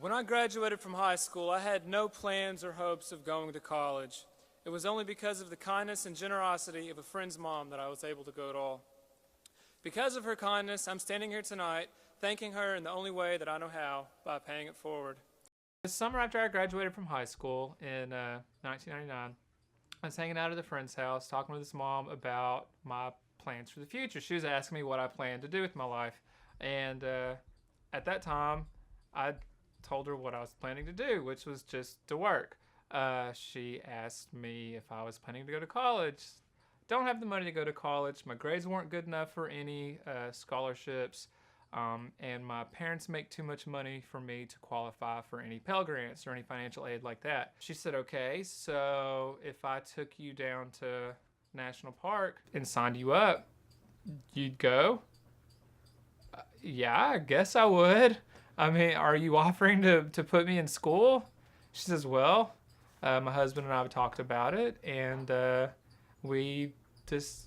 When I graduated from high school, I had no plans or hopes of going to college. It was only because of the kindness and generosity of a friend's mom that I was able to go at all. Because of her kindness, I'm standing here tonight, thanking her in the only way that I know how, by paying it forward. The summer after I graduated from high school in 1999, I was hanging out at a friend's house, talking with his mom about my plans for the future. She was asking me what I planned to do with my life. And at that time, I told her what I was planning to do, which was just to work. She asked me if I was planning to go to college. Don't have the money to go to college. My grades weren't good enough for any scholarships. And my parents make too much money for me to qualify for any Pell Grants or any financial aid like that. She said, okay, so if I took you down to National Park and signed you up, you'd go? Yeah, I guess I would. I mean, are you offering to put me in school? She says, well, my husband and I have talked about it, and we just,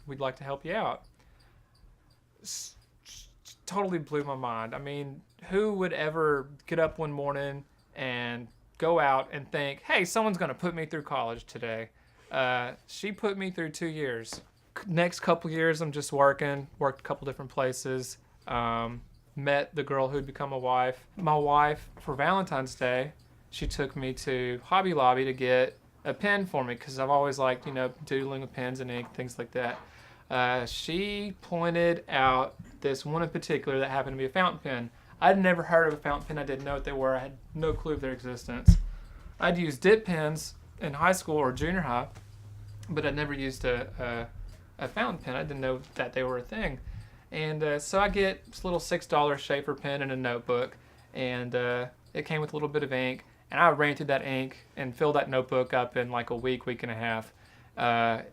we'd like to help you out. Totally blew my mind. I mean, who would ever get up one morning and go out and think, hey, someone's going to put me through college today? She put me through 2 years. Next couple years, I'm just worked a couple different places. Met the girl who'd become a wife. My wife, for Valentine's Day, she took me to Hobby Lobby to get a pen for me because I've always liked, doodling with pens and ink, things like that. She pointed out this one in particular that happened to be a fountain pen. I'd never heard of a fountain pen. I didn't know what they were. I had no clue of their existence. I'd used dip pens in high school or junior high, but I'd never used a fountain pen. I didn't know that they were a thing. And so I get this little $6 Schaefer pen and a notebook, and it came with a little bit of ink, and I ran through that ink and filled that notebook up in like a week and a half.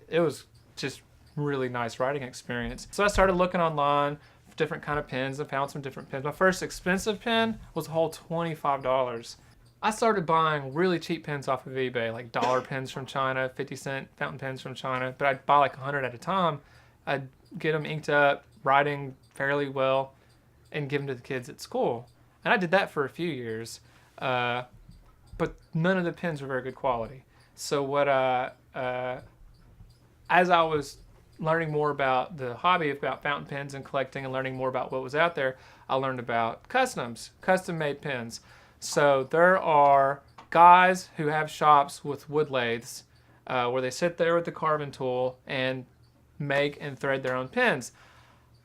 It was just really nice writing experience. So I started looking online for different kind of pens and found some different pens. My first expensive pen was a whole $25. I started buying really cheap pens off of eBay, like dollar pens from China, 50-cent fountain pens from China, but I'd buy like 100 at a time. I'd get them inked up, writing fairly well, and give them to the kids at school. And I did that for a few years, but none of the pens were very good quality. So as I was learning more about the hobby about fountain pens and collecting and learning more about what was out there, I learned about custom-made pens. So there are guys who have shops with wood lathes where they sit there with the carving tool and make and thread their own pens.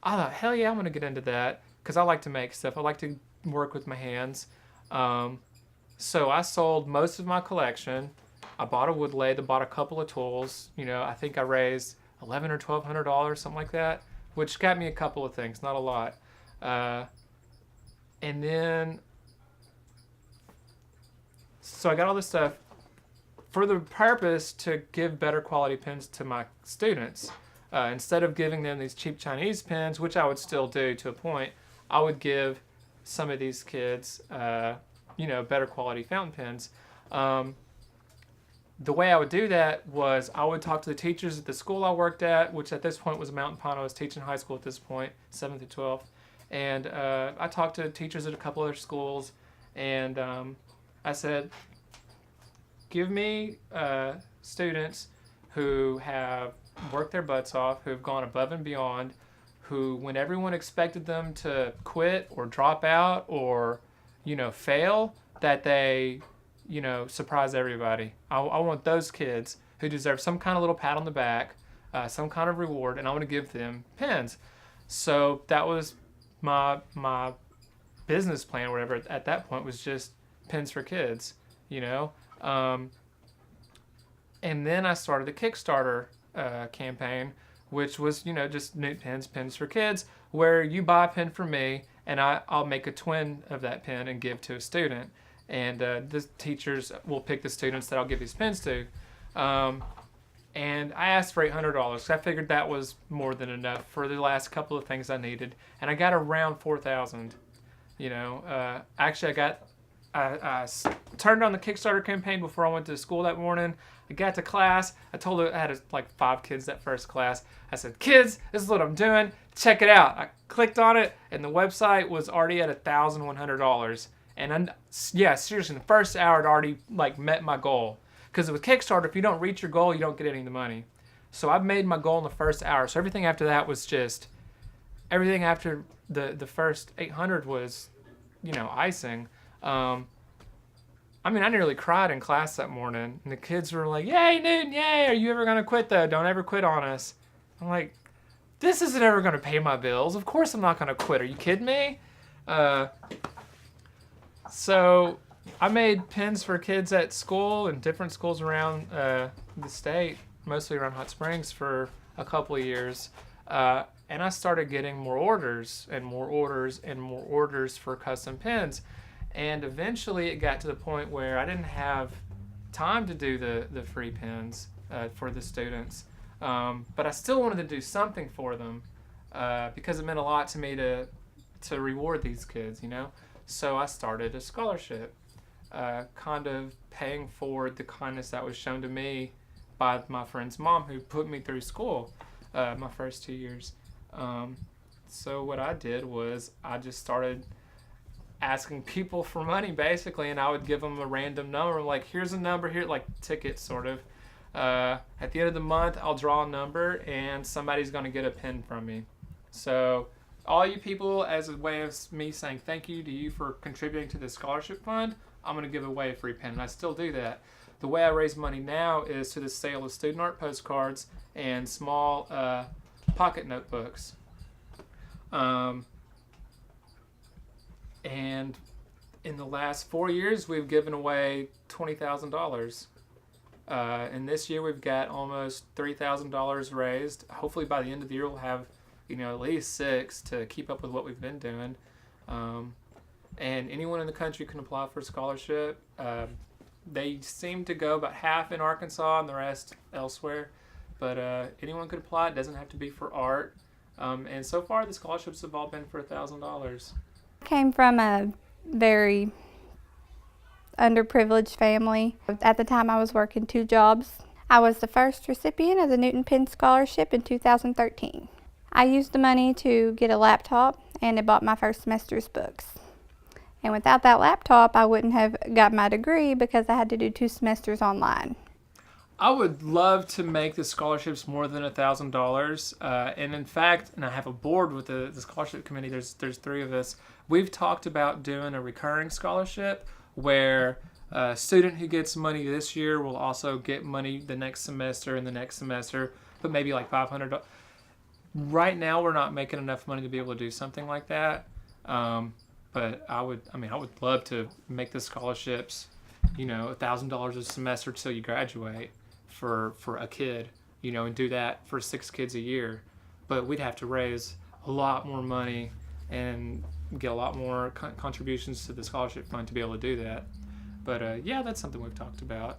I thought, hell yeah, I'm going to get into that because I like to make stuff. I like to work with my hands. So I sold most of my collection. I bought a wood lathe, I bought a couple of tools. I think I raised $1,100 or $1,200, something like that, which got me a couple of things, not a lot. And then, so I got all this stuff for the purpose to give better quality pens to my students. Instead of giving them these cheap Chinese pens, which I would still do to a point, I would give some of these kids, better quality fountain pens. The way I would do that was I would talk to the teachers at the school I worked at, which at this point was Mountain Pine. I was teaching high school at this point, 7th through 12th. And I talked to teachers at a couple other schools, and I said, give me students who have worked their butts off, who have gone above and beyond, who when everyone expected them to quit or drop out or, fail, that they, surprise everybody. I want those kids who deserve some kind of little pat on the back, some kind of reward, and I want to give them pens. So that was my business plan or whatever at that point, was just pens for kids, And then I started a Kickstarter campaign, which was, just new pens for kids, where you buy a pen from me and I'll make a twin of that pen and give to a student. And the teachers will pick the students that I'll give these pens to. And I asked for $800 because I figured that was more than enough for the last couple of things I needed. And I got around $4,000. Actually, I turned on the Kickstarter campaign before I went to school that morning. I got to class. I told her I had like 5 kids that first class. I said, kids, this is what I'm doing. Check it out. I clicked on it, and the website was already at $1,100. And yeah, seriously, in the first hour, I'd already like met my goal. Because with Kickstarter, if you don't reach your goal, you don't get any of the money. So I've made my goal in the first hour. So everything after that was just, everything after the first 800 was, icing. I mean, I nearly cried in class that morning. And the kids were like, "Yay, Newton, yay, are you ever going to quit though? Don't ever quit on us." I'm like, this isn't ever going to pay my bills. Of course I'm not going to quit. Are you kidding me? So I made pins for kids at school and different schools around the state, mostly around Hot Springs, for a couple of years. And I started getting more orders and more orders and more orders for custom pins. And eventually it got to the point where I didn't have time to do the free pins for the students. But I still wanted to do something for them because it meant a lot to me to reward these kids, So I started a scholarship, kind of paying forward the kindness that was shown to me by my friend's mom, who put me through school my first 2 years. So what I did was I just started asking people for money, basically, and I would give them a random number, like, here's a number here, like tickets, sort of. At the end of the month, I'll draw a number, and somebody's going to get a pin from me. So all you people, as a way of me saying thank you to you for contributing to the scholarship fund, I'm going to give away a free pin, and I still do that. The way I raise money now is through the sale of student art postcards and small pocket notebooks. And in the last 4 years, we've given away $20,000. And this year, we've got almost $3,000 raised. Hopefully, by the end of the year, we'll have, at least 6 to keep up with what we've been doing. And anyone in the country can apply for a scholarship. They seem to go about half in Arkansas and the rest elsewhere. But anyone could apply. It doesn't have to be for art. And so far, the scholarships have all been for $1,000. I came from a very underprivileged family. At the time, I was working 2 jobs. I was the first recipient of the Newton Penn Scholarship in 2013. I used the money to get a laptop, and I bought my first semester's books. And without that laptop, I wouldn't have got my degree because I had to do 2 semesters online. I would love to make the scholarships more than $1,000. And in fact, and I have a board with the scholarship committee, there's 3 of us. We've talked about doing a recurring scholarship where a student who gets money this year will also get money the next semester and the next semester, but maybe like $500. Right now, we're not making enough money to be able to do something like that. But I would love to make the scholarships, $1,000 a semester till you graduate for a kid, and do that for 6 kids a year. But we'd have to raise a lot more money and get a lot more contributions to the scholarship fund to be able to do that. But yeah, that's something we've talked about.